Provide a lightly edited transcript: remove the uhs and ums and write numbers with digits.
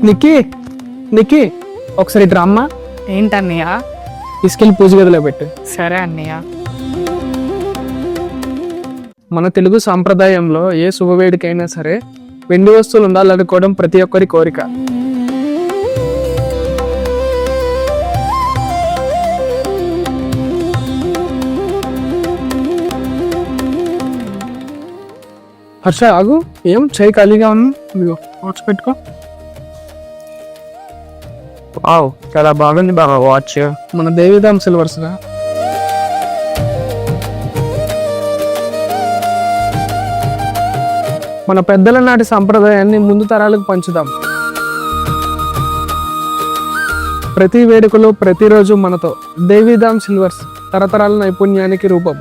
నిక్కి నిక్కి ఒకసారి ఇటు రమ్మా. ఏంటన్నయ్య? తీసుకెళ్ళి పూజ గదిలో పెట్టు. సరే అన్నయ్య. మన తెలుగు సాంప్రదాయంలో ఏ శుభవేడికైనా సరే వెండి వస్తువులు ఉండాలనుకోవడం ప్రతి ఒక్కరి కోరిక. హర్ష ఆగు, ఏం చేయి ఖాళీగా ఉన్నా, ఇదిగో వాచ్ పెట్టుకో. వావ్, చాలా బాగుంది బాబా వాచ్. మన దేవిదాం సిల్వర్స్ రా. మన పెద్దల నాటి సంప్రదాయాన్ని ముందు తరాలకు పంచుదాం. ప్రతి వేడుకలో ప్రతిరోజు మనతో దేవిదాం సిల్వర్స్, తరతరాల నైపుణ్యానికి రూపం.